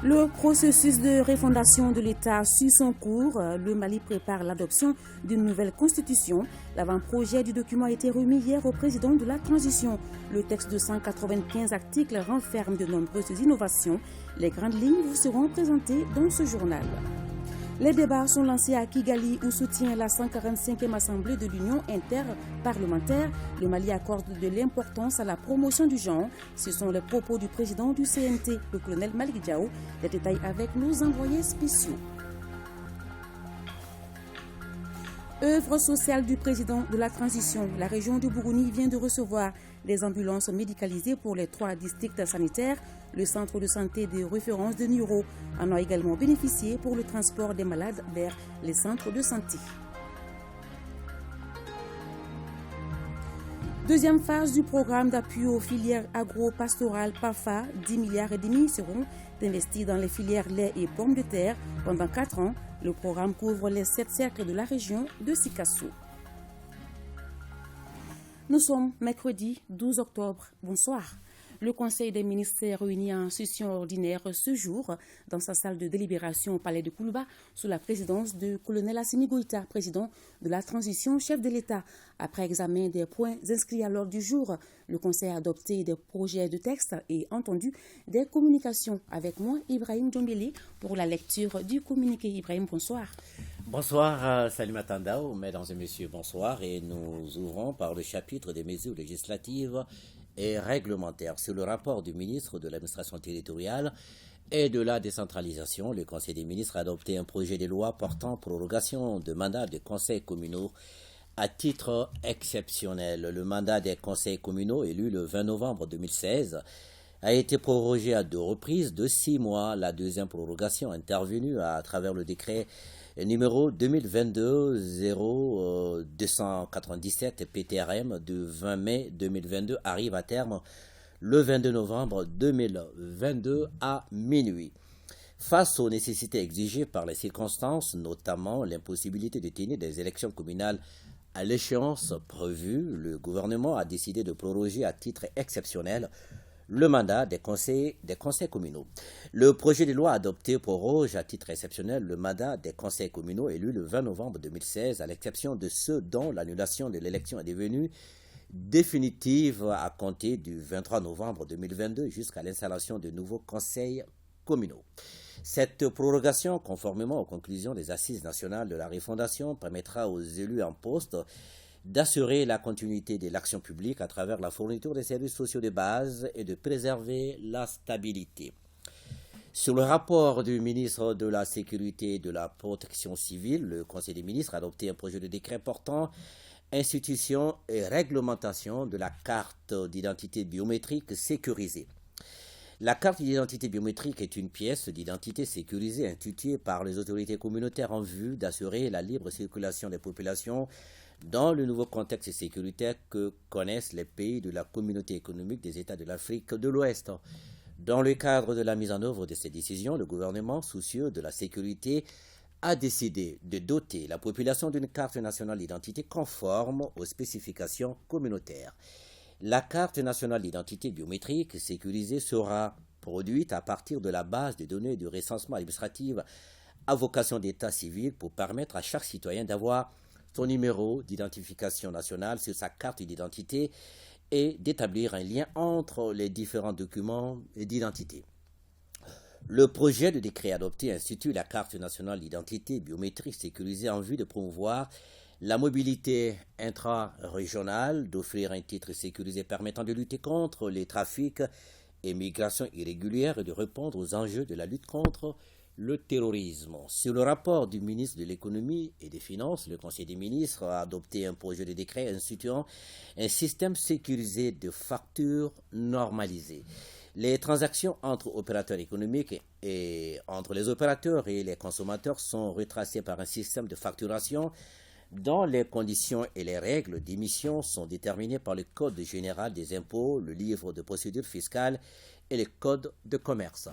Le processus de refondation de l'État suit son cours. Le Mali prépare l'adoption d'une nouvelle constitution. L'avant-projet du document a été remis hier au président de la transition. Le texte de 195 articles renferme de nombreuses innovations. Les grandes lignes vous seront présentées dans ce journal. Les débats sont lancés à Kigali où soutient la 145e Assemblée de l'Union interparlementaire. Le Mali accorde de l'importance à la promotion du genre. Ce sont les propos du président du CNT, le colonel Malik Diao. Les détails avec nos envoyés spéciaux. Œuvre sociale du président de la transition. La région de Bourouni vient de recevoir des ambulances médicalisées pour les 3 districts sanitaires. Le centre de santé de référence de Niro en a également bénéficié pour le transport des malades vers les centres de santé. Deuxième phase du programme d'appui aux filières agro-pastorales PAFA, 10 milliards et demi seront investis dans les filières lait et pommes de terre pendant 4 ans. Le programme couvre les 7 cercles de la région de Sikasso. Nous sommes mercredi 12 octobre. Bonsoir. Le Conseil des ministres s'est réuni en session ordinaire ce jour dans sa salle de délibération au palais de Koulouba sous la présidence du colonel Assimi Goïta, président de la transition, chef de l'État. Après examen des points inscrits à l'ordre du jour, le Conseil a adopté des projets de texte et entendu des communications. Avec moi, Ibrahim Djombele, pour la lecture du communiqué. Ibrahim, bonsoir. Bonsoir, Salim Atandao, mesdames et messieurs, bonsoir. Et nous ouvrons par le chapitre des mesures législatives et réglementaires. Sur le rapport du ministre de l'administration territoriale et de la décentralisation, le Conseil des ministres a adopté un projet de loi portant prorogation de mandats des conseils communaux à titre exceptionnel. Le mandat des conseils communaux élu le 20 novembre 2016 a été prorogé à 2 reprises de 6 mois. La deuxième prorogation intervenue à travers le décret numéro 2022-0297 PTRM du 20 mai 2022 arrive à terme le 22 novembre 2022 à minuit. Face aux nécessités exigées par les circonstances, notamment l'impossibilité de tenir des élections communales à l'échéance prévue, le gouvernement a décidé de proroger à titre exceptionnel le mandat des conseils communaux. Le projet de loi adopté proroge à titre exceptionnel le mandat des conseils communaux élus le 20 novembre 2016, à l'exception de ceux dont l'annulation de l'élection est devenue définitive à compter du 23 novembre 2022 jusqu'à l'installation de nouveaux conseils communaux. Cette prorogation, conformément aux conclusions des Assises nationales de la refondation, permettra aux élus en poste d'assurer la continuité de l'action publique à travers la fourniture des services sociaux de base et de préserver la stabilité. Sur le rapport du ministre de la Sécurité et de la Protection civile, le Conseil des ministres a adopté un projet de décret portant institution et réglementation de la carte d'identité biométrique sécurisée. La carte d'identité biométrique est une pièce d'identité sécurisée instituée par les autorités communautaires en vue d'assurer la libre circulation des populations dans le nouveau contexte sécuritaire que connaissent les pays de la communauté économique des États de l'Afrique de l'Ouest. Dans le cadre de la mise en œuvre de ces décisions, le gouvernement, soucieux de la sécurité, a décidé de doter la population d'une carte nationale d'identité conforme aux spécifications communautaires. La carte nationale d'identité biométrique sécurisée sera produite à partir de la base de données de recensement administratif à vocation d'état civil pour permettre à chaque citoyen d'avoir son numéro d'identification nationale sur sa carte d'identité et d'établir un lien entre les différents documents d'identité. Le projet de décret adopté institue la carte nationale d'identité biométrique sécurisée en vue de promouvoir la mobilité intra-régionale, d'offrir un titre sécurisé permettant de lutter contre les trafics et migrations irrégulières et de répondre aux enjeux de la lutte contre le terrorisme. Sur le rapport du ministre de l'Économie et des Finances, le Conseil des ministres a adopté un projet de décret instituant un système sécurisé de factures normalisées. Les transactions entre opérateurs économiques et entre les opérateurs et les consommateurs sont retracées par un système de facturation dont les conditions et les règles d'émission sont déterminées par le Code général des impôts, le livre de procédure fiscale et le Code de commerce.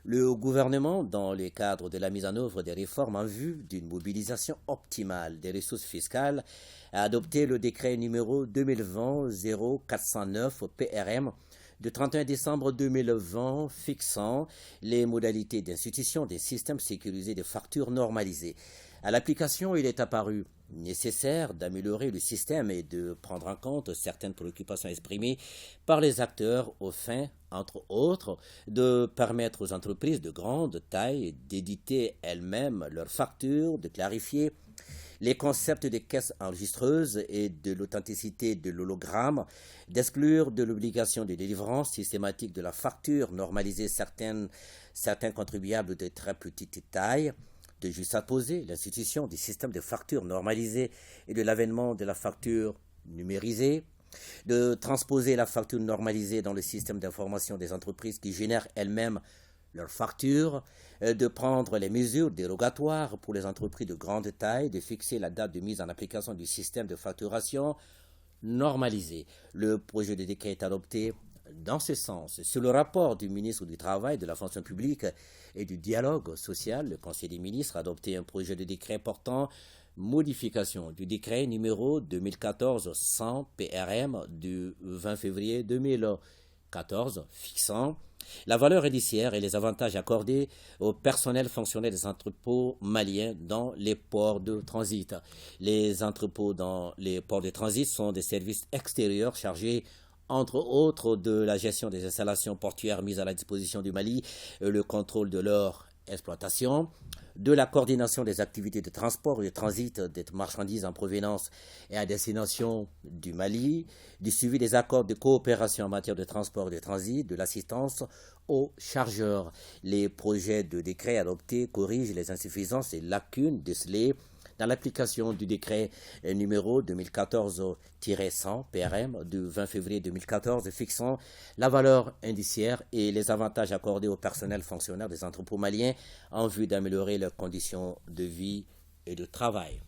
Le gouvernement, dans le cadre de la mise en œuvre des réformes en vue d'une mobilisation optimale des ressources fiscales, a adopté le décret numéro 2020-0409 PRM du 31 décembre 2020 fixant les modalités d'institution des systèmes sécurisés de factures normalisées. À l'application, il est apparu nécessaire d'améliorer le système et de prendre en compte certaines préoccupations exprimées par les acteurs aux fins, entre autres, de permettre aux entreprises de grande taille d'éditer elles-mêmes leurs factures, de clarifier les concepts des caisses enregistreuses et de l'authenticité de l'hologramme, d'exclure de l'obligation de délivrance systématique de la facture, normaliser certains contribuables de très petite taille, de juxtaposer l'institution du système de facture normalisé et de l'avènement de la facture numérisée, de transposer la facture normalisée dans le système d'information des entreprises qui génèrent elles-mêmes leurs factures, de prendre les mesures dérogatoires pour les entreprises de grande taille, de fixer la date de mise en application du système de facturation normalisé. Le projet de décret est adopté dans ce sens. Sur le rapport du ministre du Travail, de la fonction publique et du dialogue social, le Conseil des ministres a adopté un projet de décret portant modification du décret numéro 2014-100 PRM du 20 février 2014 fixant la valeur indiciaire et les avantages accordés au personnel fonctionnel des entrepôts maliens dans les ports de transit. Les entrepôts dans les ports de transit sont des services extérieurs chargés entre autres de la gestion des installations portuaires mises à la disposition du Mali, le contrôle de leur exploitation, de la coordination des activités de transport et de transit des marchandises en provenance et à destination du Mali, du suivi des accords de coopération en matière de transport et de transit, de l'assistance aux chargeurs. Les projets de décret adoptés corrigent les insuffisances et lacunes décelées dans l'application du décret numéro 2014-100 PRM du 20 février 2014 fixant la valeur indiciaire et les avantages accordés au personnel fonctionnaire des entrepôts maliens en vue d'améliorer leurs conditions de vie et de travail.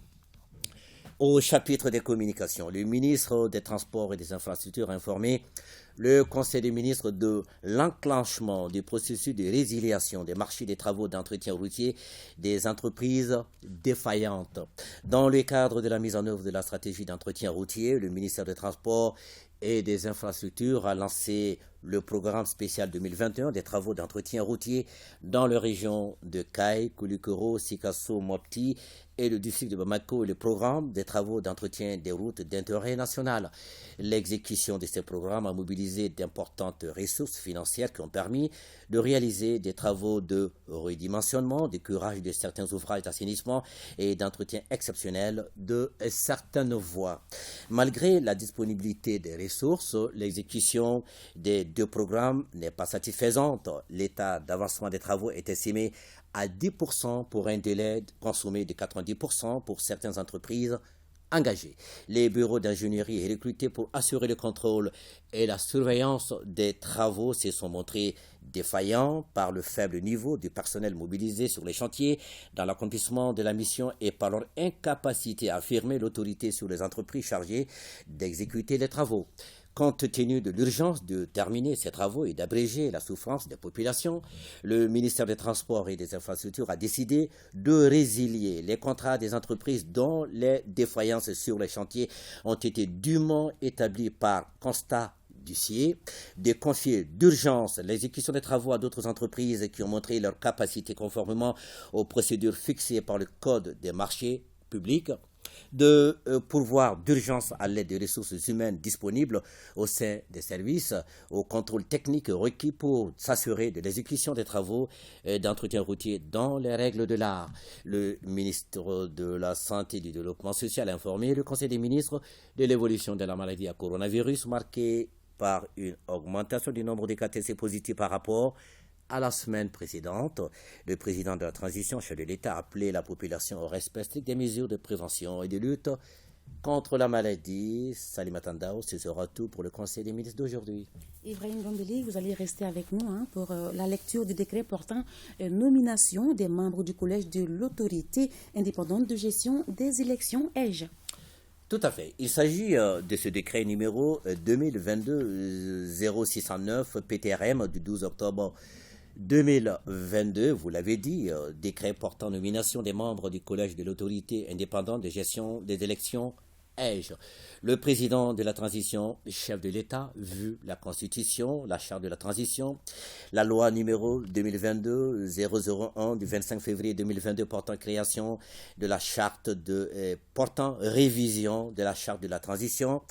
Au chapitre des communications, le ministre des Transports et des Infrastructures a informé le Conseil des ministres de l'enclenchement du processus de résiliation des marchés des travaux d'entretien routier des entreprises défaillantes. Dans le cadre de la mise en œuvre de la stratégie d'entretien routier, le ministère des Transports et des Infrastructures a lancé le programme spécial 2021 des travaux d'entretien routier dans les régions de Kay, Koulikoro, Sikasso, Mopti et le district de Bamako et le programme des travaux d'entretien des routes d'intérêt national. L'exécution de ces programmes a mobilisé d'importantes ressources financières qui ont permis de réaliser des travaux de redimensionnement, de curage de certains ouvrages d'assainissement et d'entretien exceptionnel de certaines voies. Malgré la disponibilité des ressources, l'exécution des deux programmes n'est pas satisfaisante. L'état d'avancement des travaux est estimé à 10% pour un délai consommé de 90% pour certaines entreprises engagées. Les bureaux d'ingénierie recrutés pour assurer le contrôle et la surveillance des travaux se sont montrés défaillants par le faible niveau du personnel mobilisé sur les chantiers dans l'accomplissement de la mission et par leur incapacité à affirmer l'autorité sur les entreprises chargées d'exécuter les travaux. Compte tenu de l'urgence de terminer ces travaux et d'abréger la souffrance des populations, le ministère des Transports et des Infrastructures a décidé de résilier les contrats des entreprises dont les défaillances sur les chantiers ont été dûment établies par constat d'huissier, de confier d'urgence l'exécution des travaux à d'autres entreprises qui ont montré leur capacité conformément aux procédures fixées par le Code des marchés publics, de pourvoir d'urgence à l'aide des ressources humaines disponibles au sein des services, au contrôle technique requis pour s'assurer de l'exécution des travaux d'entretien routier dans les règles de l'art. Le ministre de la Santé et du Développement social a informé le Conseil des ministres de l'évolution de la maladie à coronavirus marquée par une augmentation du nombre de cas testés positifs par rapport à la semaine précédente. Le président de la transition, chef de l'État, a appelé la population au respect strict des mesures de prévention et de lutte contre la maladie. Salima Tandao, ce sera tout pour le Conseil des ministres d'aujourd'hui. Ibrahim Gambeli, vous allez rester avec nous pour la lecture du décret portant nomination des membres du collège de l'autorité indépendante de gestion des élections EGE. Tout à fait. Il s'agit de ce décret numéro 2022-0609 PTRM du 12 octobre 2022, vous l'avez dit, décret portant nomination des membres du Collège de l'autorité indépendante de gestion des élections ai-je. Le président de la transition, chef de l'État, vu la Constitution, la charte de la transition, la loi numéro 2022-001 du 25 février 2022 portant création de la charte portant révision de la charte de la transition,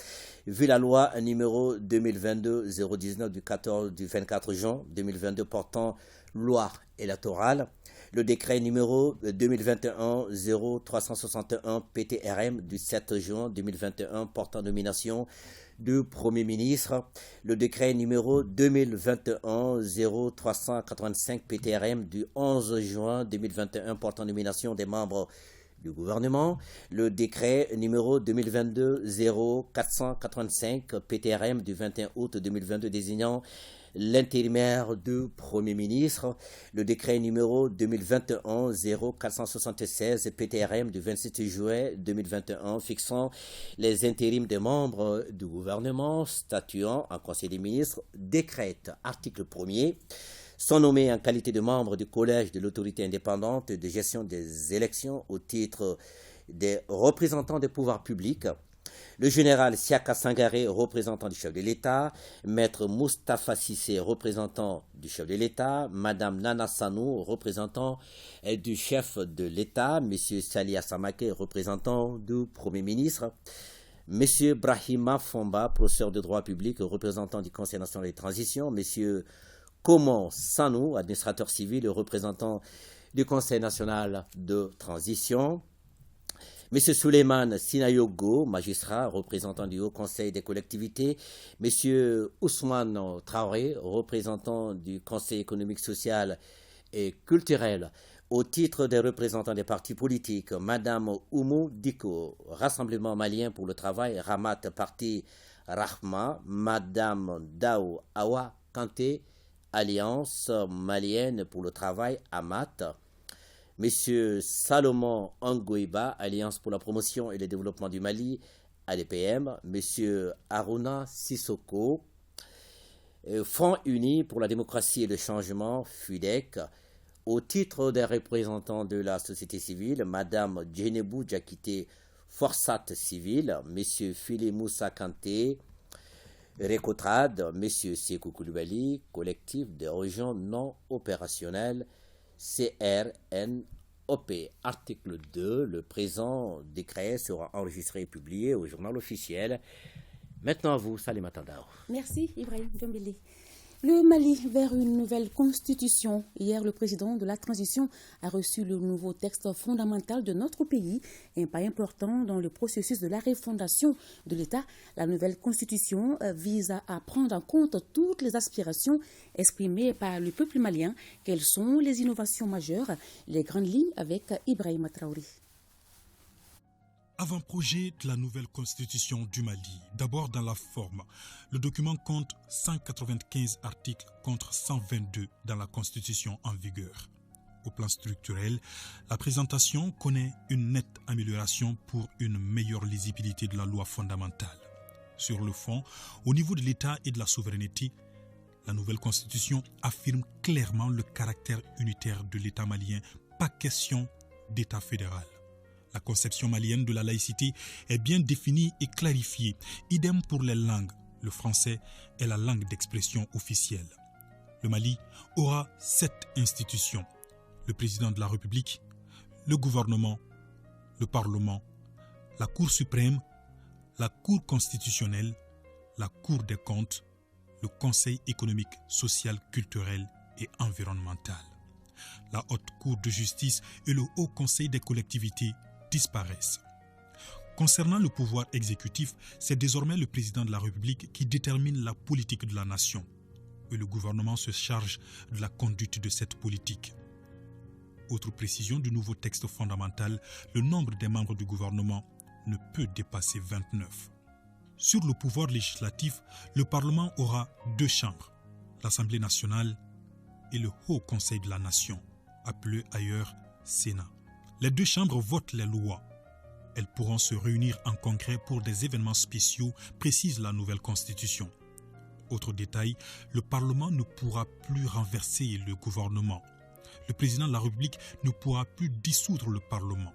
vu la loi numéro 2022-019 du 24 juin 2022 portant loi électorale, le décret numéro 2021-0361 PTRM du 7 juin 2021 portant nomination du Premier ministre, le décret numéro 2021-0385 PTRM du 11 juin 2021 portant nomination des membres du gouvernement, le décret numéro 2022-0485 PTRM du 21 août 2022 désignant l'intérimaire du Premier ministre, le décret numéro 2021-0476 PTRM du 27 juillet 2021 fixant les intérims des membres du gouvernement, statuant en Conseil des ministres, décrète, article 1er, sont nommés en qualité de membres du Collège de l'autorité indépendante de gestion des élections au titre des représentants des pouvoirs publics, le général Siaka Sangaré, représentant du chef de l'État, maître Moustapha Sissé, représentant du chef de l'État, madame Nana Sanou, représentant du chef de l'État, monsieur Sali Assamake, représentant du Premier ministre, monsieur Brahima Fomba, professeur de droit public, représentant du Conseil national de transition, monsieur Komon Sanou, administrateur civil, représentant du Conseil national de transition, M. Souleymane Sinayogo, magistrat, représentant du Haut Conseil des collectivités, M. Ousmane Traoré, représentant du Conseil économique, social et culturel, au titre des représentants des partis politiques, Mme Oumou Diko, Rassemblement malien pour le travail, Ramat Parti Rahma, Mme Dao Awa Kanté, Alliance malienne pour le travail, Amat, M. Salomon Angoiba, Alliance pour la promotion et le développement du Mali, ADPM, M. Aruna Sissoko, Front Uni pour la démocratie et le changement, FUDEC, au titre des représentants de la société civile, Mme Djenebou Djakité, Forsat Civil, M. Philé Moussa Kanté, Récotrad, M. Sekou Koulibaly, collectif des régions non opérationnelles, CRNOP. Article 2. Le présent décret sera enregistré et publié au journal officiel. Maintenant à vous, Salim Atandao. Merci, Ibrahim Djombili. Le Mali vers une nouvelle constitution. Hier, le président de la transition a reçu le nouveau texte fondamental de notre pays, un pas important dans le processus de la refondation de l'État. La nouvelle constitution vise à prendre en compte toutes les aspirations exprimées par le peuple malien. Quelles sont les innovations majeures, les grandes lignes avec Ibrahim Traoré. Avant-projet de la nouvelle constitution du Mali. D'abord dans la forme. Le document compte 195 articles contre 122 dans la constitution en vigueur. Au plan structurel, la présentation connaît une nette amélioration pour une meilleure lisibilité de la loi fondamentale. Sur le fond, au niveau de l'État et de la souveraineté, la nouvelle constitution affirme clairement le caractère unitaire de l'État malien, pas question d'État fédéral. La conception malienne de la laïcité est bien définie et clarifiée. Idem pour les langues. Le français est la langue d'expression officielle. Le Mali aura 7 institutions. Le président de la République, le gouvernement, le Parlement, la Cour suprême, la Cour constitutionnelle, la Cour des comptes, le Conseil économique, social, culturel et environnemental. La Haute Cour de justice et le Haut Conseil des collectivités disparaissent. Concernant le pouvoir exécutif, c'est désormais le président de la République qui détermine la politique de la nation et le gouvernement se charge de la conduite de cette politique. Autre précision du nouveau texte fondamental, le nombre des membres du gouvernement ne peut dépasser 29. Sur le pouvoir législatif, le Parlement aura 2 chambres, l'Assemblée nationale et le Haut Conseil de la Nation, appelé ailleurs Sénat. Les 2 chambres votent les lois. Elles pourront se réunir en congrès pour des événements spéciaux, précise la nouvelle constitution. Autre détail, le Parlement ne pourra plus renverser le gouvernement. Le président de la République ne pourra plus dissoudre le Parlement.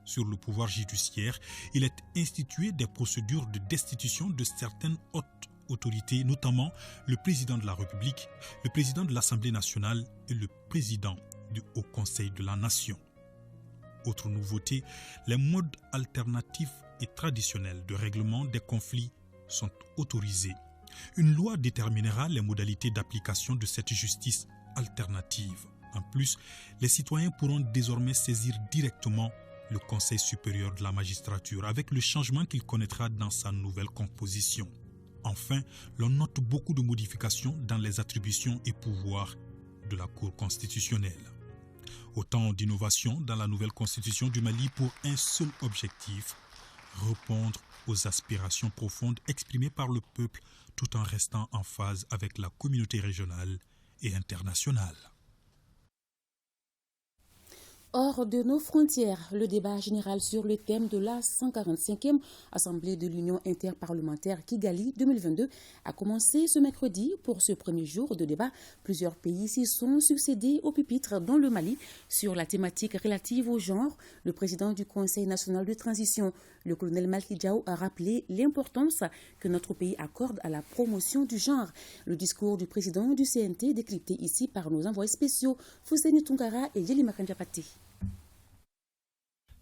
sur le pouvoir judiciaire, il est institué des procédures de destitution de certaines hautes autorités, notamment le président de la République, le président de l'Assemblée nationale et le président du Haut Conseil de la Nation. Autre nouveauté, les modes alternatifs et traditionnels de règlement des conflits sont autorisés. Une loi déterminera les modalités d'application de cette justice alternative. En plus, les citoyens pourront désormais saisir directement le Conseil supérieur de la magistrature avec le changement qu'il connaîtra dans sa nouvelle composition. Enfin, l'on note beaucoup de modifications dans les attributions et pouvoirs de la Cour constitutionnelle. Autant d'innovations dans la nouvelle constitution du Mali pour un seul objectif, répondre aux aspirations profondes exprimées par le peuple tout en restant en phase avec la communauté régionale et internationale. Hors de nos frontières, le débat général sur le thème de la 145e Assemblée de l'Union interparlementaire Kigali 2022 a commencé ce mercredi. Pour ce premier jour de débat, plusieurs pays s'y sont succédés au pupitre, dont le Mali, sur la thématique relative au genre. Le président du Conseil national de transition, le colonel Malick Diaw, a rappelé l'importance que notre pays accorde à la promotion du genre. Le discours du président du CNT décrypté ici par nos envoyés spéciaux Fousseni Tounkara et Yeli Makandiapate.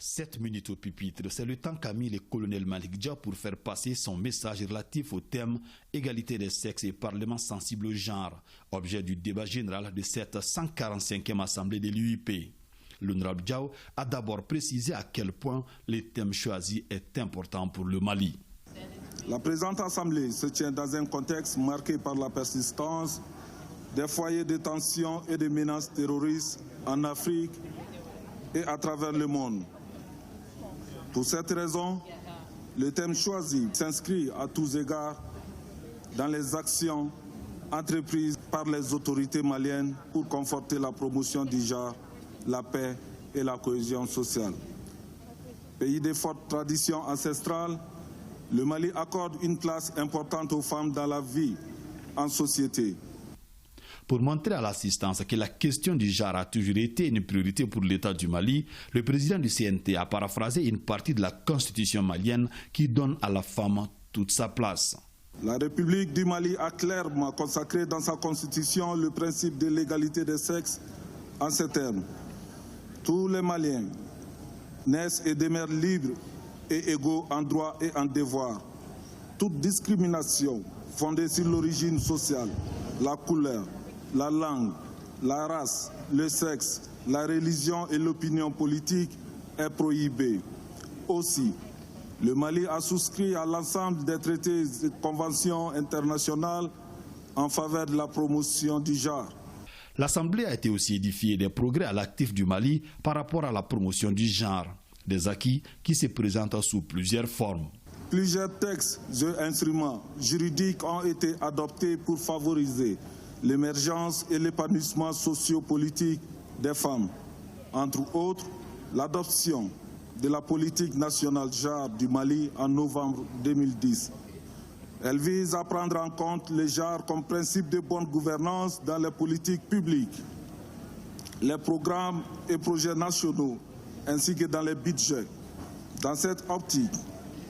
7 minutes au pupitre, c'est le temps qu'a mis le colonel Malick Diaw pour faire passer son message relatif au thème égalité des sexes et parlement sensible au genre, objet du débat général de cette 145e assemblée de l'UIP. L'honorable Diaw a d'abord précisé à quel point le thème choisi est important pour le Mali. La présente assemblée se tient dans un contexte marqué par la persistance des foyers de tension et de menaces terroristes en Afrique et à travers le monde. Pour cette raison, le thème choisi s'inscrit à tous égards dans les actions entreprises par les autorités maliennes pour conforter la promotion du genre, la paix et la cohésion sociale. Pays de forte tradition ancestrale, le Mali accorde une place importante aux femmes dans la vie en société. Pour montrer à l'assistance que la question du genre a toujours été une priorité pour l'État du Mali, le président du CNT a paraphrasé une partie de la constitution malienne qui donne à la femme toute sa place. La République du Mali a clairement consacré dans sa constitution le principe de l'égalité des sexes en ces termes. Tous les Maliens naissent et demeurent libres et égaux en droit et en devoir. Toute discrimination fondée sur l'origine sociale, la couleur, la langue, la race, le sexe, la religion et l'opinion politique est prohibée. Aussi, le Mali a souscrit à l'ensemble des traités et conventions internationales en faveur de la promotion du genre. L'Assemblée a été aussi édifiée des progrès à l'actif du Mali par rapport à la promotion du genre, des acquis qui se présentent sous plusieurs formes. Plusieurs textes et instruments juridiques ont été adoptés pour favoriser l'émergence et l'épanouissement socio-politique des femmes. Entre autres, l'adoption de la politique nationale genre du Mali en novembre 2010. Elle vise à prendre en compte le genre comme principe de bonne gouvernance dans les politiques publiques, les programmes et projets nationaux, ainsi que dans les budgets. Dans cette optique,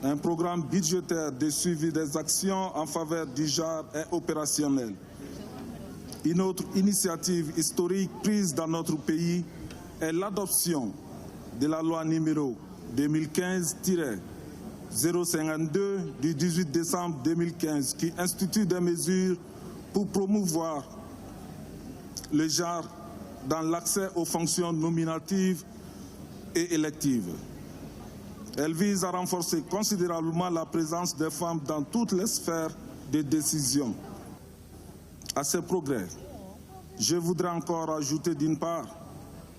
un programme budgétaire de suivi des actions en faveur du genre est opérationnel. Une autre initiative historique prise dans notre pays est l'adoption de la loi numéro 2015-052 du 18 décembre 2015 qui institue des mesures pour promouvoir le genre dans l'accès aux fonctions nominatives et électives. Elle vise à renforcer considérablement la présence des femmes dans toutes les sphères de décision. À ces progrès, je voudrais encore ajouter d'une part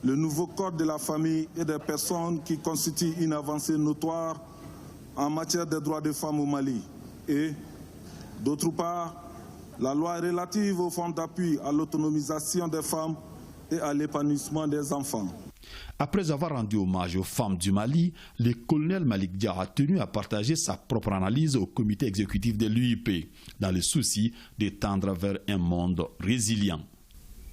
le nouveau code de la famille et des personnes qui constitue une avancée notoire en matière des droits des femmes au Mali et, d'autre part, la loi relative au fonds d'appui à l'autonomisation des femmes et à l'épanouissement des enfants. Après avoir rendu hommage aux femmes du Mali, le colonel Malick Diaw a tenu à partager sa propre analyse au comité exécutif de l'UIP, dans le souci de tendre vers un monde résilient.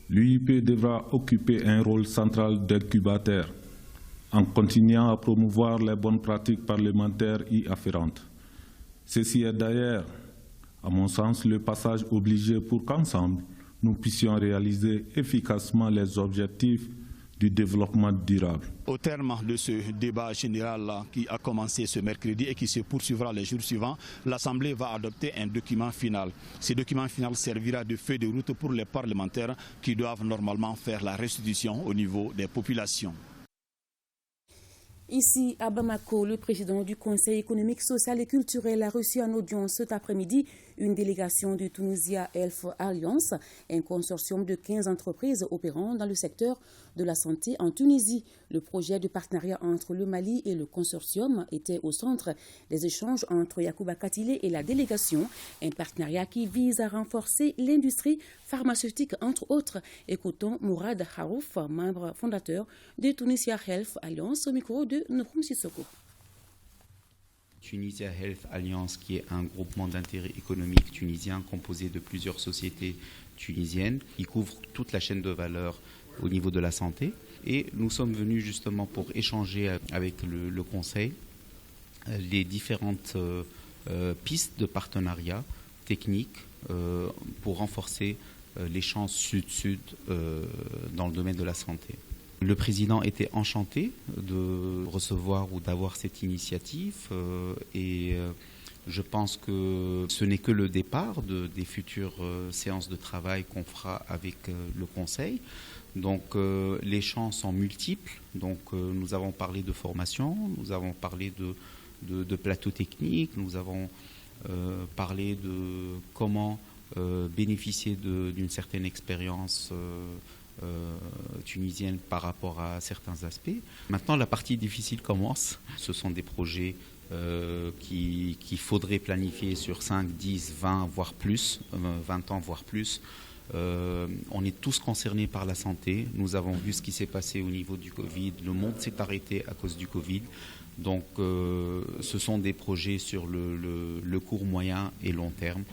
L'UIP devra occuper un rôle central d'incubateur en continuant à promouvoir les bonnes pratiques parlementaires y afférentes. Ceci est d'ailleurs, à mon sens, le passage obligé pour qu'ensemble, nous puissions réaliser efficacement les objectifs du développement durable. Au terme de ce débat général qui a commencé ce mercredi et qui se poursuivra les jours suivants, l'Assemblée va adopter un document final. Ce document final servira de feuille de route pour les parlementaires qui doivent normalement faire la restitution au niveau des populations. Ici, à Bamako, le président du Conseil économique, social et culturel a reçu en audience cet après-midi une délégation du Tunisia Health Alliance, un consortium de 15 entreprises opérant dans le secteur de la santé en Tunisie. Le projet de partenariat entre le Mali et le consortium était au centre des échanges entre Yacouba Katile et la délégation, un partenariat qui vise à renforcer l'industrie pharmaceutique, entre autres. Écoutons Mourad Harouf, membre fondateur de Tunisia Health Alliance, au micro de Nouroum Sissoko. Tunisia Health Alliance, qui est un groupement d'intérêt économique tunisien composé de plusieurs sociétés tunisiennes, qui couvre toute la chaîne de valeur au niveau de la santé. Et nous sommes venus justement pour échanger avec le Conseil les différentes pistes de partenariat technique pour renforcer l'échange sud-sud dans le domaine de la santé. Le président était enchanté de recevoir ou d'avoir cette initiative et je pense que ce n'est que le départ des futures séances de travail qu'on fera avec le Conseil. Donc les champs sont multiples. Donc nous avons parlé de formation, nous avons parlé de plateaux techniques, nous avons parlé de comment bénéficier d'une certaine expérience tunisienne par rapport à certains aspects. Maintenant, la partie difficile commence. Ce sont des projets qu'il faudrait planifier sur 5, 10, 20, voire plus, 20 ans, voire plus. On est tous concernés par la santé. Nous avons vu ce qui s'est passé au niveau du Covid. Le monde s'est arrêté à cause du Covid. Donc, ce sont des projets sur le court, moyen et long terme.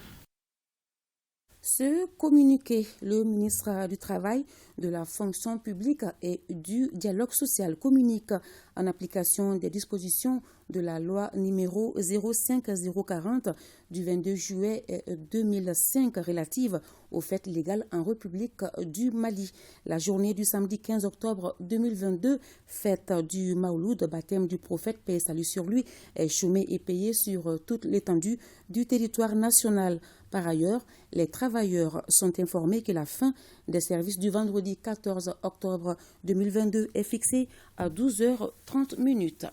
Ce communiqué, le ministre du Travail, de la fonction publique et du dialogue social communique en application des dispositions de la loi numéro 05040 du 22 juillet 2005 relative aux fêtes légales en République du Mali. La journée du samedi 15 octobre 2022, fête du Maouloud, baptême du prophète, paix et salut sur lui, est chômée et payée sur toute l'étendue du territoire national. Par ailleurs, les travailleurs sont informés que la fin des services du vendredi 14 octobre 2022 est fixée à 12h30.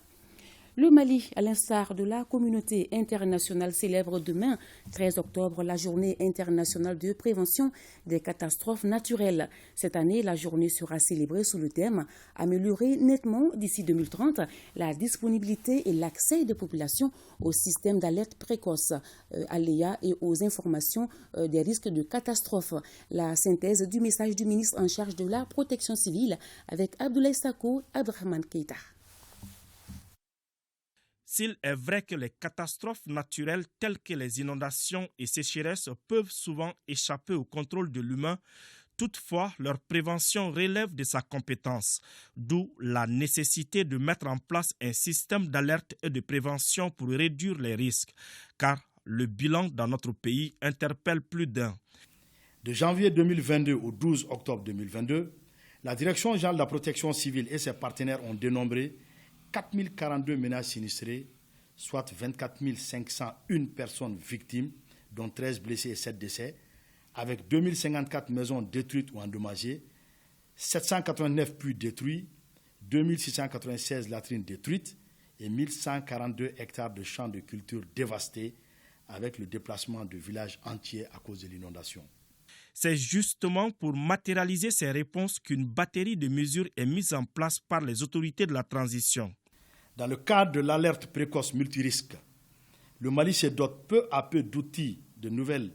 Le Mali, à l'instar de la communauté internationale, célèbre demain, 13 octobre, la journée internationale de prévention des catastrophes naturelles. Cette année, la journée sera célébrée sous le thème « Améliorer nettement d'ici 2030 la disponibilité et l'accès des populations aux systèmes d'alerte précoce, à l'EA et aux informations des risques de catastrophes ». La synthèse du message du ministre en charge de la protection civile avec Abdoulaye Sako Abdrahman Keïta. S'il est vrai que les catastrophes naturelles telles que les inondations et sécheresses peuvent souvent échapper au contrôle de l'humain, toutefois leur prévention relève de sa compétence, d'où la nécessité de mettre en place un système d'alerte et de prévention pour réduire les risques, car le bilan dans notre pays interpelle plus d'un. De janvier 2022 au 12 octobre 2022, la Direction générale de la protection civile et ses partenaires ont dénombré 4042 ménages sinistrés, soit 24 501 personnes victimes, dont 13 blessés et 7 décès, avec 2054 maisons détruites ou endommagées, 789 puits détruits, 2696 latrines détruites et 1142 hectares de champs de culture dévastés, avec le déplacement de villages entiers à cause de l'inondation. C'est justement pour matérialiser ces réponses qu'une batterie de mesures est mise en place par les autorités de la transition. Dans le cadre de l'alerte précoce multirisque, le Mali se dote peu à peu d'outils de nouvelles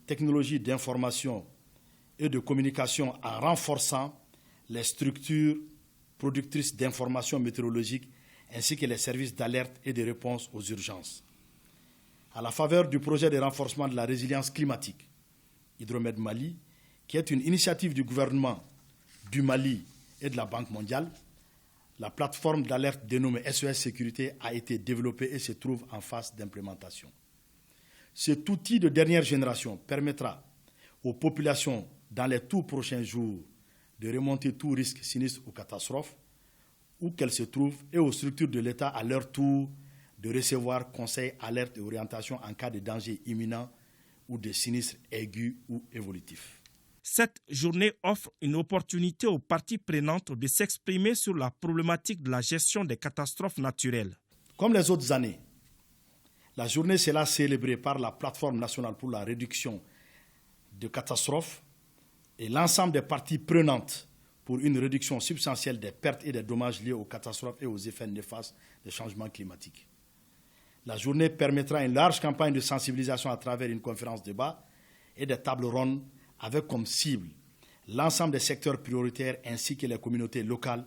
technologies d'information et de communication en renforçant les structures productrices d'informations météorologiques ainsi que les services d'alerte et de réponse aux urgences. À la faveur du projet de renforcement de la résilience climatique, Hydromède Mali, qui est une initiative du gouvernement du Mali et de la Banque mondiale, La plateforme d'alerte dénommée SOS Sécurité a été développée et se trouve en phase d'implémentation. Cet outil de dernière génération permettra aux populations, dans les tout prochains jours, de remonter tout risque sinistre ou catastrophe, où qu'elles se trouvent, et aux structures de l'État, à leur tour, de recevoir conseils, alertes et orientations en cas de danger imminent ou de sinistre aigu ou évolutif. Cette journée offre une opportunité aux parties prenantes de s'exprimer sur la problématique de la gestion des catastrophes naturelles. Comme les autres années, la journée sera célébrée par la Plateforme nationale pour la réduction de catastrophes et l'ensemble des parties prenantes pour une réduction substantielle des pertes et des dommages liés aux catastrophes et aux effets néfastes des changements climatiques. La journée permettra une large campagne de sensibilisation à travers une conférence débat et des tables rondes avec comme cible l'ensemble des secteurs prioritaires ainsi que les communautés locales,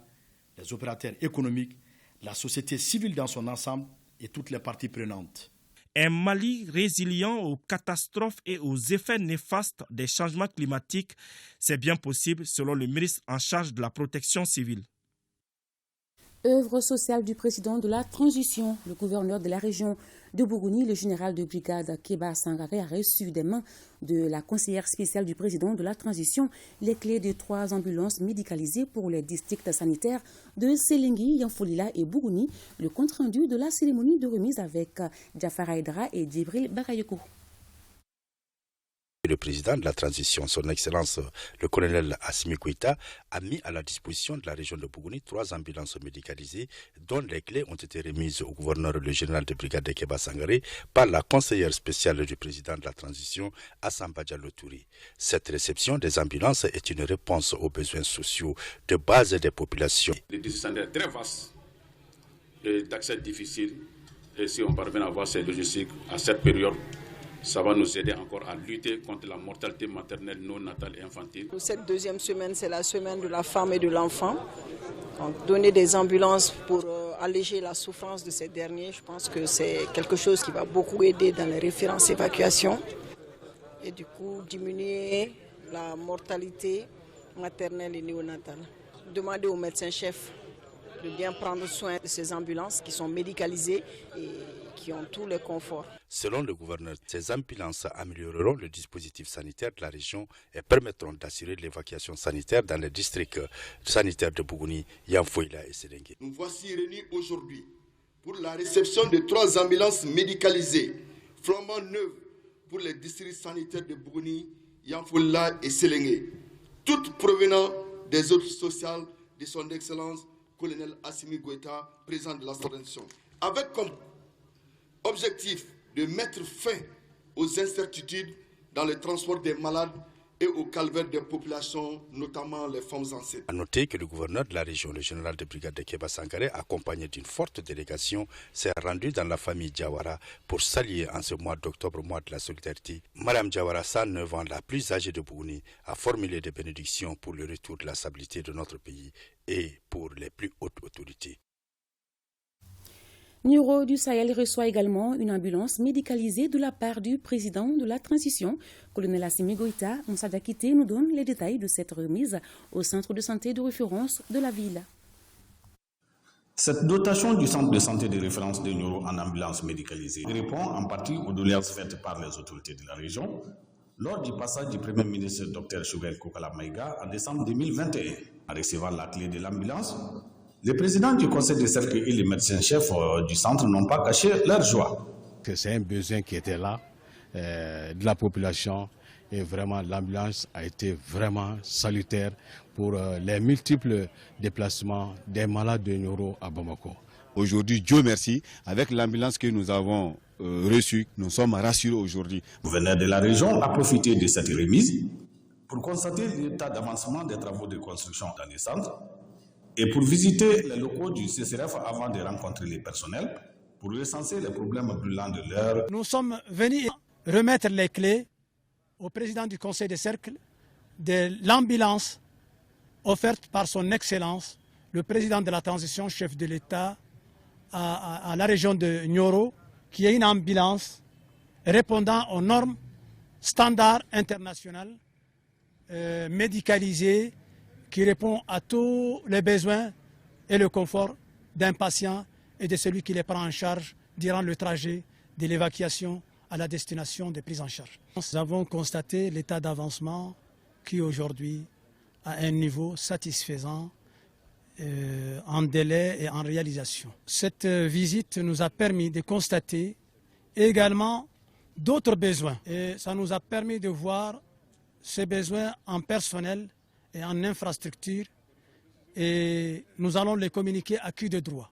les opérateurs économiques, la société civile dans son ensemble et toutes les parties prenantes. Un Mali résilient aux catastrophes et aux effets néfastes des changements climatiques, c'est bien possible selon le ministre en charge de la protection civile. Œuvre sociale du président de la transition, le gouverneur de la région de Bougouni, le général de brigade Keba Sangaré, a reçu des mains de la conseillère spéciale du président de la transition les clés de 3 ambulances médicalisées pour les districts sanitaires de Sélingi, Yanfolila et Bougouni. Le compte-rendu de la cérémonie de remise avec Jafar Aïdara et Djibril Bakayoko. Le président de la transition, son Excellence le colonel Assimi Goïta, a mis à la disposition de la région de Bougouni 3 ambulances médicalisées dont les clés ont été remises au gouverneur le général de brigade de Keba Sangaré par la conseillère spéciale du président de la transition, Assamba Diallo Touré. Cette réception des ambulances est une réponse aux besoins sociaux de base des populations. Les districts sont très vastes et d'accès difficile. Et si on parvient à avoir ces logistiques à cette période, ça va nous aider encore à lutter contre la mortalité maternelle, non natale et infantile. Cette deuxième semaine, c'est la semaine de la femme et de l'enfant. Donc, donner des ambulances pour alléger la souffrance de ces derniers, je pense que c'est quelque chose qui va beaucoup aider dans les références évacuation et du coup diminuer la mortalité maternelle et néonatale. Demander au médecin-chef de bien prendre soin de ces ambulances qui sont médicalisées et qui ont tous les conforts. Selon le gouverneur, ces ambulances amélioreront le dispositif sanitaire de la région et permettront d'assurer l'évacuation sanitaire dans les districts sanitaires de Bougouni, Yanfoïla et Sélingué. Nous voici réunis aujourd'hui pour la réception de 3 ambulances médicalisées, flambant neuves pour les districts sanitaires de Bougouni, Yanfoïla et Sélingué, toutes provenant des œuvres sociales de son Excellence colonel Assimi Goïta, président de la transition, avec comme objectif de mettre fin aux incertitudes dans le transport des malades et au calvaire des populations, notamment les femmes enceintes. A noter que le gouverneur de la région, le général de brigade de Keba Sangaré, accompagné d'une forte délégation, s'est rendu dans la famille Diawara pour saluer en ce mois d'octobre, mois de la solidarité. Madame Diawara, 109 ans, la plus âgée de Bougouni, a formulé des bénédictions pour le retour de la stabilité de notre pays et pour les plus hautes autorités. Niro du Sahel reçoit également une ambulance médicalisée de la part du président de la transition. Colonel Assimi Goïta, Moussa Diakité, nous donne les détails de cette remise au centre de santé de référence de la ville. Cette dotation du centre de santé de référence de Niro en ambulance médicalisée répond en partie aux doléances faites par les autorités de la région lors du passage du Premier ministre Dr Choguel Kokala Maïga en décembre 2021. En recevant la clé de l'ambulance, les présidents du conseil de cercle et les médecins-chefs du centre n'ont pas caché leur joie. C'est un besoin qui était là, de la population, et vraiment l'ambulance a été vraiment salutaire pour les multiples déplacements des malades de Nioro à Bamako. Aujourd'hui, Dieu merci, avec l'ambulance que nous avons reçue, nous sommes rassurés aujourd'hui. Le gouverneur de la région a profité de cette remise pour constater l'état d'avancement des travaux de construction dans les centres et pour visiter les locaux du CCRF avant de rencontrer les personnels pour recenser les problèmes brûlants de l'heure. Nous sommes venus remettre les clés au président du conseil de cercle de l'ambulance offerte par son Excellence, le président de la transition, chef de l'État à la région de Nioro, qui est une ambulance répondant aux normes standards internationales, médicalisée, qui répond à tous les besoins et le confort d'un patient et de celui qui les prend en charge durant le trajet de l'évacuation à la destination des prises en charge. Nous avons constaté l'état d'avancement qui aujourd'hui a un niveau satisfaisant en délai et en réalisation. Cette visite nous a permis de constater également d'autres besoins et ça nous a permis de voir ces besoins en personnel et en infrastructure et nous allons les communiquer à qui de droit.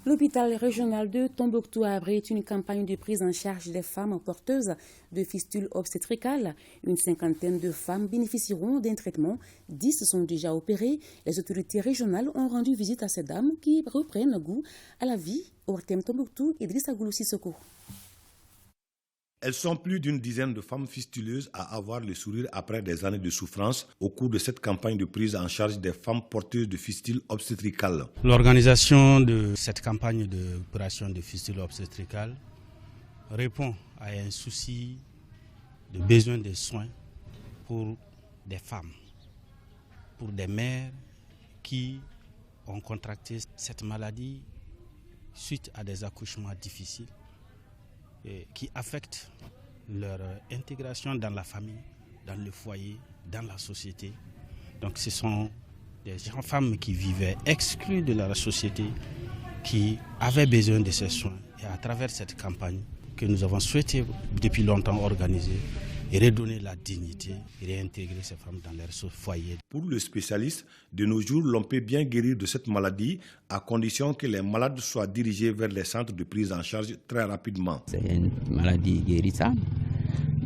L'hôpital régional de Tombouctou abrite une campagne de prise en charge des femmes porteuses de fistules obstétricales. Une cinquantaine de femmes bénéficieront d'un traitement. 10 sont déjà opérées. Les autorités régionales ont rendu visite à ces dames qui reprennent goût à la vie. Ortem Tombouctou, Idrissa Goulou Sissoko. Elles sont plus d'une dizaine de femmes fistuleuses à avoir le sourire après des années de souffrance au cours de cette campagne de prise en charge des femmes porteuses de fistules obstétricales. L'organisation de cette campagne d'opération de fistules obstétricales répond à un souci de besoin de soins pour des femmes, pour des mères qui ont contracté cette maladie suite à des accouchements difficiles qui affectent leur intégration dans la famille, dans le foyer, dans la société. Donc ce sont des femmes qui vivaient exclues de la société, qui avaient besoin de ces soins. Et à travers cette campagne que nous avons souhaité depuis longtemps organiser, et redonner la dignité et réintégrer ces femmes dans leur foyer. Pour le spécialiste, de nos jours, l'on peut bien guérir de cette maladie à condition que les malades soient dirigés vers les centres de prise en charge très rapidement. C'est une maladie guérissable.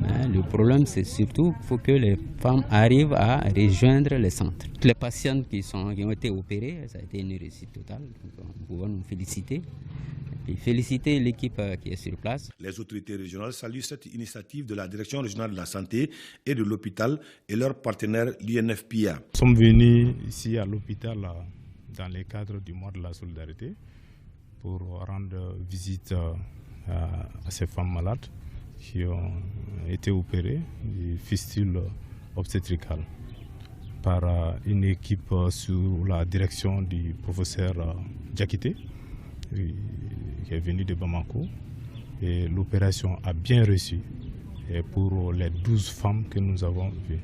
Le problème, c'est surtout qu'il faut que les femmes arrivent à rejoindre les centres. Toutes les patientes qui ont été opérées, ça a été une réussite totale. Donc, nous pouvons nous féliciter. Et féliciter l'équipe qui est sur place. Les autorités régionales saluent cette initiative de la Direction régionale de la santé et de l'hôpital et leur partenaire l'INFPA. Nous sommes venus ici à l'hôpital dans le cadre du mois de la solidarité pour rendre visite à ces femmes malades qui ont été opérées des fistules obstétricales par une équipe sous la direction du professeur Diakité, qui est venu de Bamako, et l'opération a bien reçu. Et pour les 12 femmes que nous avons vues,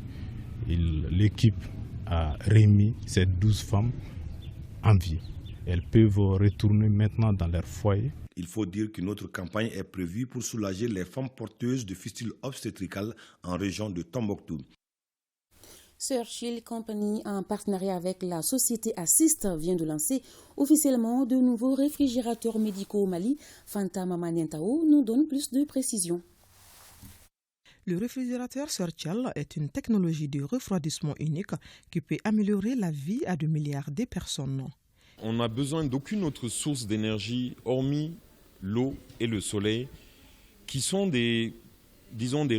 l'équipe a remis ces 12 femmes en vie. Elles peuvent retourner maintenant dans leur foyer. Il faut dire qu'une autre campagne est prévue pour soulager les femmes porteuses de fistules obstétricales en région de Tombouctou. Churchill Company, en partenariat avec la société Assist, vient de lancer officiellement de nouveaux réfrigérateurs médicaux au Mali. Fanta Mamanientao nous donne plus de précisions. Le réfrigérateur Churchill est une technologie de refroidissement unique qui peut améliorer la vie à 2 milliards de personnes. On n'a besoin d'aucune autre source d'énergie hormis l'eau et le soleil, qui sont des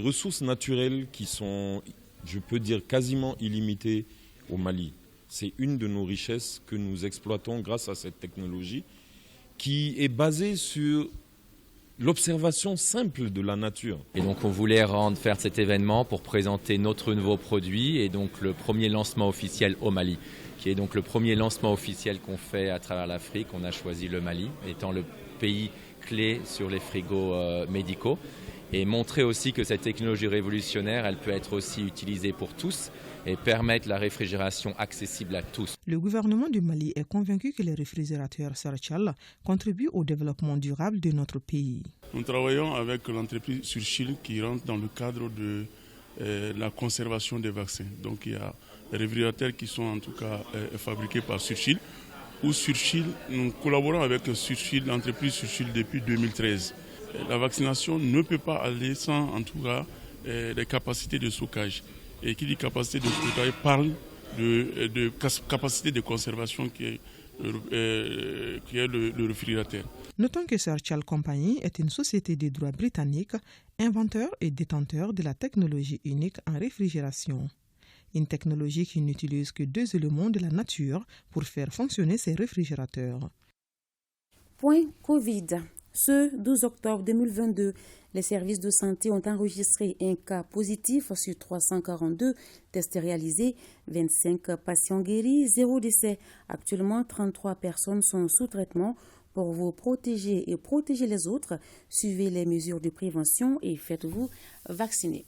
ressources naturelles qui sont, je peux dire, quasiment illimitées au Mali. C'est une de nos richesses que nous exploitons grâce à cette technologie qui est basée sur l'observation simple de la nature. Et donc on voulait faire cet événement pour présenter notre nouveau produit et donc le premier lancement officiel au Mali, qui est donc le premier lancement officiel qu'on fait à travers l'Afrique. On a choisi le Mali étant le pays clé sur les frigos médicaux et montrer aussi que cette technologie révolutionnaire, elle peut être aussi utilisée pour tous et permettre la réfrigération accessible à tous. Le gouvernement du Mali est convaincu que les réfrigérateurs Churchill contribuent au développement durable de notre pays. Nous travaillons avec l'entreprise Churchill qui rentre dans le cadre de la conservation des vaccins. Donc il y a des réfrigérateurs qui sont en tout cas fabriqués par Churchill. Ou Churchill, nous collaborons avec Churchill, l'entreprise Churchill depuis 2013. La vaccination ne peut pas aller sans en tout cas des capacités de stockage. Et qui dit capacité de stockage parle de capacité de conservation qui est le réfrigérateur. Notons que Churchill Company est une société de droit britannique, inventeur et détenteur de la technologie unique en réfrigération. Une technologie qui n'utilise que 2 éléments de la nature pour faire fonctionner ses réfrigérateurs. Point Covid. Ce 12 octobre 2022, les services de santé ont enregistré un cas positif sur 342 tests réalisés, 25 patients guéris, 0 décès. Actuellement, 33 personnes sont sous traitement. Pour vous protéger et protéger les autres, suivez les mesures de prévention et faites-vous vacciner.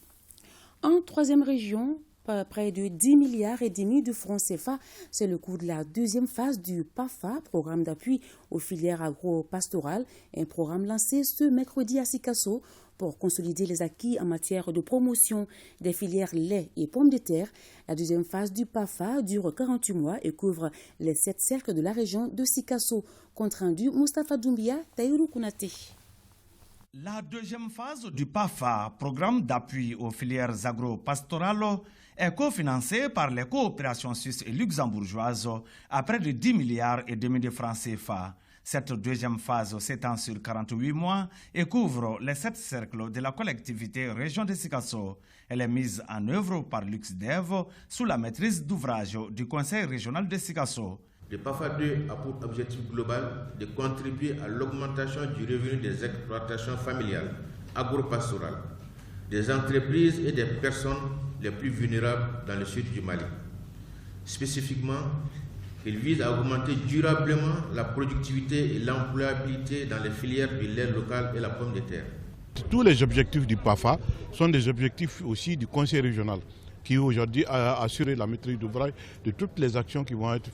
En troisième région, près de 10 milliards et demi de francs CFA, c'est le coût de la deuxième phase du PAFA, programme d'appui aux filières agro-pastorales, un programme lancé ce mercredi à Sikasso pour consolider les acquis en matière de promotion des filières lait et pommes de terre. La deuxième phase du PAFA dure 48 mois et couvre les 7 cercles de la région de Sikasso. Compte rendu, Moustapha Doumbia, Taïrou Kounate. La deuxième phase du PAFA, programme d'appui aux filières agro-pastorales, est cofinancée par les coopérations suisses et luxembourgeoises à près de 10 milliards et demi de francs CFA. Cette deuxième phase s'étend sur 48 mois et couvre les 7 cercles de la collectivité région de Sikasso. Elle est mise en œuvre par LuxDev sous la maîtrise d'ouvrage du Conseil régional de Sikasso. Le PAFA 2 a pour objectif global de contribuer à l'augmentation du revenu des exploitations familiales, agro-pastorales, des entreprises et des personnes les plus vulnérables dans le sud du Mali. Spécifiquement, il vise à augmenter durablement la productivité et l'employabilité dans les filières du lait local et la pomme de terre. Tous les objectifs du PAFA sont des objectifs aussi du Conseil régional, qui aujourd'hui a assuré la maîtrise d'ouvrage de toutes les actions qui vont être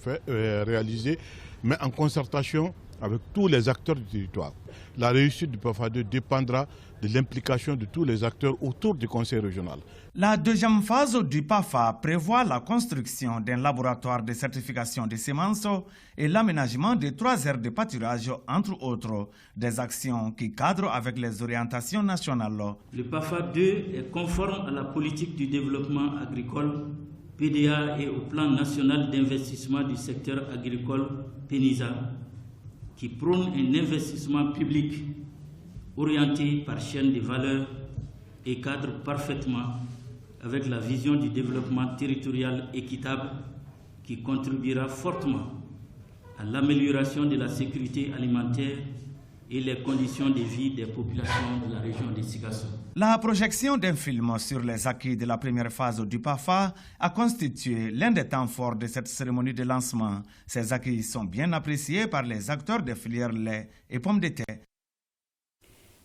réalisées, mais en concertation avec tous les acteurs du territoire. La réussite du PAFA 2 dépendra de l'implication de tous les acteurs autour du Conseil régional. La deuxième phase du PAFA prévoit la construction d'un laboratoire de certification des semences et l'aménagement de 3 aires de pâturage, entre autres, des actions qui cadrent avec les orientations nationales. Le PAFA 2 est conforme à la politique du développement agricole, PDA, et au plan national d'investissement du secteur agricole, PENISA, qui prône un investissement public orienté par chaîne de valeur et cadre parfaitement avec la vision du développement territorial équitable qui contribuera fortement à l'amélioration de la sécurité alimentaire et les conditions de vie des populations de la région de Sikasso. La projection d'un film sur les acquis de la première phase du PAFA a constitué l'un des temps forts de cette cérémonie de lancement. Ces acquis sont bien appréciés par les acteurs des filières lait et pommes de terre.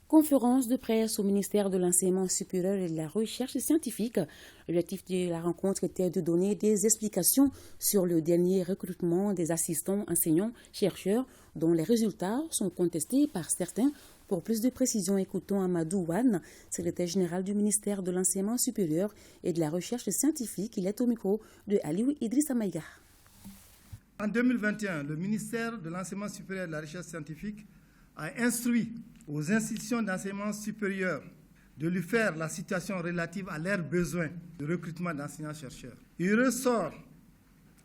Conférence de presse au ministère de l'Enseignement supérieur et de la Recherche scientifique. L'objectif de la rencontre était de donner des explications sur le dernier recrutement des assistants enseignants-chercheurs dont les résultats sont contestés par certains. Pour plus de précisions, écoutons Amadou Wan, secrétaire général du ministère de l'Enseignement supérieur et de la Recherche scientifique. Il est au micro de Aliou Idrissa Maïga. En 2021, le ministère de l'Enseignement supérieur et de la Recherche scientifique a instruit aux institutions d'enseignement supérieur de lui faire la situation relative à leurs besoins de recrutement d'enseignants-chercheurs. Il ressort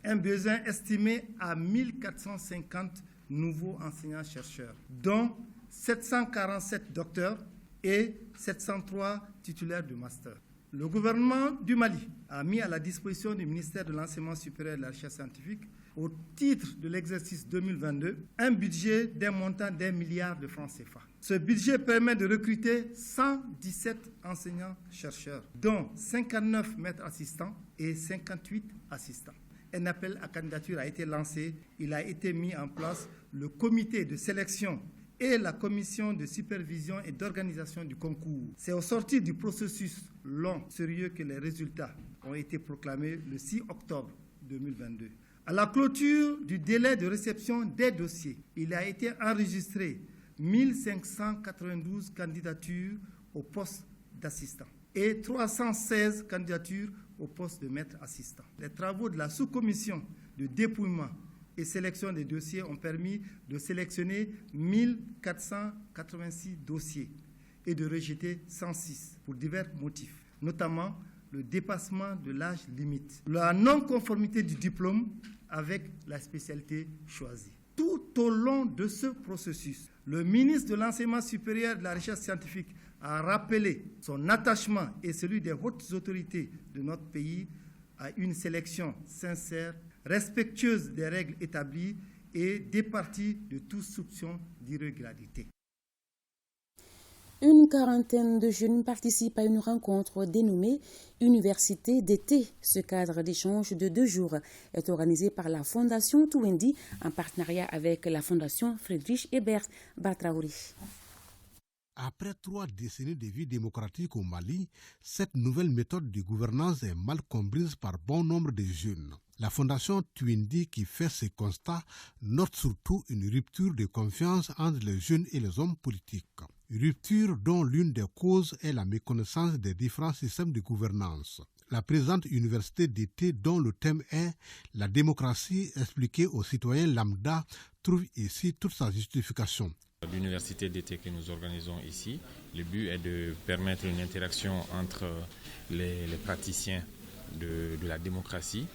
un besoin estimé à 1450 nouveaux enseignants-chercheurs, dont 747 docteurs et 703 titulaires de master. Le gouvernement du Mali a mis à la disposition du ministère de l'Enseignement supérieur et de la Recherche scientifique, au titre de l'exercice 2022, un budget d'un montant d'1 milliard de francs CFA. Ce budget permet de recruter 117 enseignants-chercheurs, dont 59 maîtres assistants et 58 assistants. Un appel à candidature a été lancé. Il a été mis en place le comité de sélection et la commission de supervision et d'organisation du concours. C'est au sortir du processus long, sérieux, que les résultats ont été proclamés le 6 octobre 2022. À la clôture du délai de réception des dossiers, il a été enregistré 1592 candidatures au poste d'assistant et 316 candidatures au poste de maître assistant. Les travaux de la sous-commission de dépouillement et sélection des dossiers ont permis de sélectionner 1486 dossiers et de rejeter 106 pour divers motifs, notamment le dépassement de l'âge limite, la non-conformité du diplôme avec la spécialité choisie. Tout au long de ce processus, le ministre de l'Enseignement supérieur et de la Recherche scientifique a rappelé son attachement et celui des hautes autorités de notre pays à une sélection sincère, respectueuse des règles établies et départie de toute soupçon d'irrégularité. Une quarantaine de jeunes participent à une rencontre dénommée Université d'été. Ce cadre d'échange de 2 jours est organisé par la Fondation Touwendi en partenariat avec la Fondation Friedrich Ebert Batraouri. Après 3 décennies de vie démocratique au Mali, cette nouvelle méthode de gouvernance est mal comprise par bon nombre de jeunes. La Fondation Touwendi, qui fait ces constats, note surtout une rupture de confiance entre les jeunes et les hommes politiques. Rupture dont l'une des causes est la méconnaissance des différents systèmes de gouvernance. La présente université d'été, dont le thème est « La démocratie expliquée aux citoyens lambda », trouve ici toute sa justification. L'université d'été que nous organisons ici, le but est de permettre une interaction entre les praticiens de la démocratie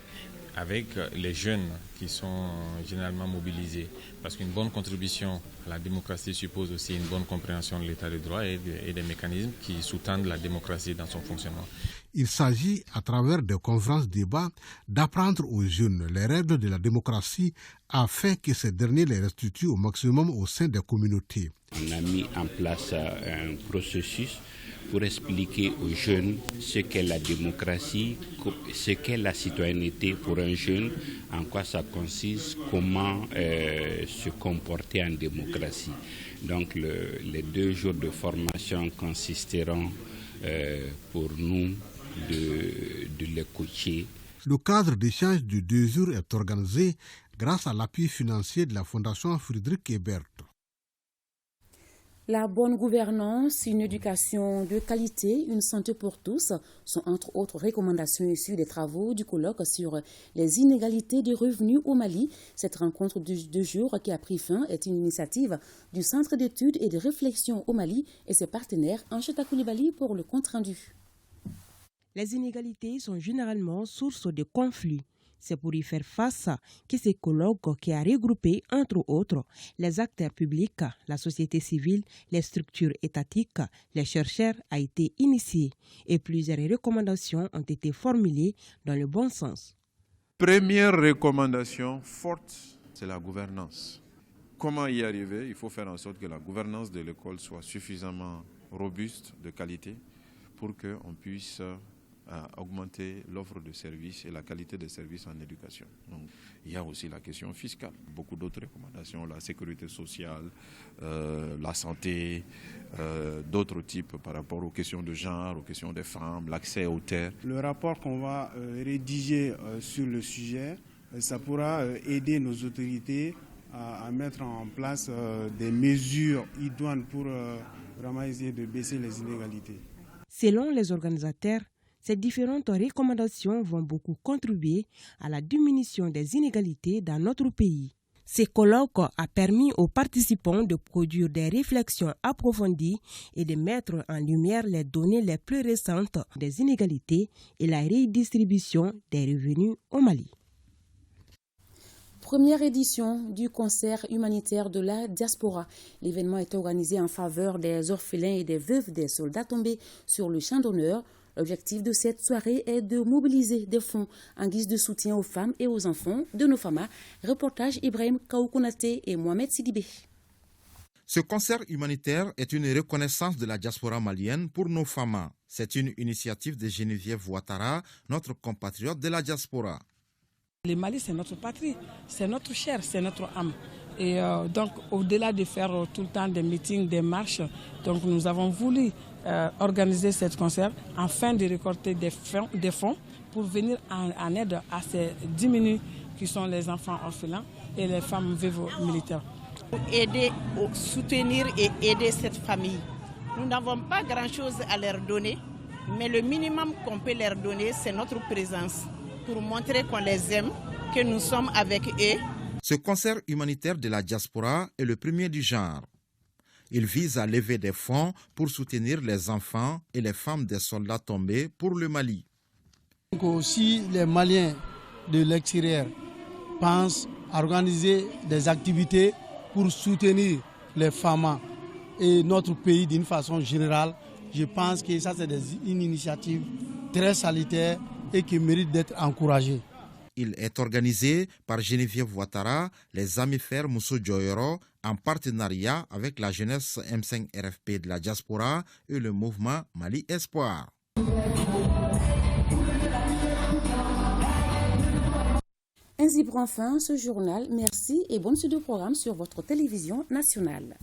avec les jeunes qui sont généralement mobilisés. Parce qu'une bonne contribution à la démocratie suppose aussi une bonne compréhension de l'état de droit et des mécanismes qui sous-tendent la démocratie dans son fonctionnement. Il s'agit, à travers des conférences-débats, d'apprendre aux jeunes les règles de la démocratie afin que ces derniers les restituent au maximum au sein des communautés. On a mis en place un processus pour expliquer aux jeunes ce qu'est la démocratie, ce qu'est la citoyenneté pour un jeune, en quoi ça consiste, comment se comporter en démocratie. Donc les 2 jours de formation consisteront pour nous de les coacher. Le cadre d'échange de 2 jours est organisé grâce à l'appui financier de la Fondation Friedrich Ebert. La bonne gouvernance, une éducation de qualité, une santé pour tous sont entre autres recommandations issues des travaux du colloque sur les inégalités de revenus au Mali. Cette rencontre de 2 jours qui a pris fin est une initiative du Centre d'études et de réflexion au Mali et ses partenaires Ancheta Koulibaly pour le compte-rendu. Les inégalités sont généralement source de conflits. C'est pour y faire face que ce colloque qui a regroupé, entre autres, les acteurs publics, la société civile, les structures étatiques, les chercheurs, a été initié et plusieurs recommandations ont été formulées dans le bon sens. Première recommandation forte, c'est la gouvernance. Comment y arriver? Il faut faire en sorte que la gouvernance de l'école soit suffisamment robuste, de qualité, pour qu'on puisse augmenter l'offre de services et la qualité des services en éducation. Donc, il y a aussi la question fiscale. Beaucoup d'autres recommandations, la sécurité sociale, la santé, d'autres types par rapport aux questions de genre, aux questions des femmes, l'accès aux terres. Le rapport qu'on va rédiger sur le sujet, ça pourra aider nos autorités à mettre en place des mesures idoines pour vraiment essayer de baisser les inégalités. Selon les organisateurs, ces différentes recommandations vont beaucoup contribuer à la diminution des inégalités dans notre pays. Ce colloque a permis aux participants de produire des réflexions approfondies et de mettre en lumière les données les plus récentes des inégalités et la redistribution des revenus au Mali. Première édition du concert humanitaire de la diaspora. L'événement est organisé en faveur des orphelins et des veuves des soldats tombés sur le champ d'honneur. L'objectif de cette soirée est de mobiliser des fonds en guise de soutien aux femmes et aux enfants de Nofama. Reportage Ibrahim Kaoukounate et Mohamed Sidibé. Ce concert humanitaire est une reconnaissance de la diaspora malienne pour Nofama. C'est une initiative de Geneviève Ouattara, notre compatriote de la diaspora. Le Mali, c'est notre patrie, c'est notre chair, c'est notre âme. Et donc, au-delà de faire tout le temps des meetings, des marches, donc nous avons voulu organiser ce concert afin de récolter des fonds pour venir en aide à ces diminués qui sont les enfants orphelins et les femmes veuves militaires. Aider, soutenir et aider cette famille. Nous n'avons pas grand-chose à leur donner, mais le minimum qu'on peut leur donner, c'est notre présence pour montrer qu'on les aime, que nous sommes avec eux. Ce concert humanitaire de la diaspora est le premier du genre. Il vise à lever des fonds pour soutenir les enfants et les femmes des soldats tombés pour le Mali. Donc aussi les Maliens de l'extérieur pensent à organiser des activités pour soutenir les femmes et notre pays d'une façon générale, je pense que ça c'est une initiative très salutaire et qui mérite d'être encouragée. Il est organisé par Geneviève Ouattara, les Amis Frères Mousso Dioyoro, en partenariat avec la jeunesse M5 RFP de la diaspora et le mouvement Mali Espoir. Ainsi prend fin ce journal. Merci et bonne suite de programme sur votre télévision nationale.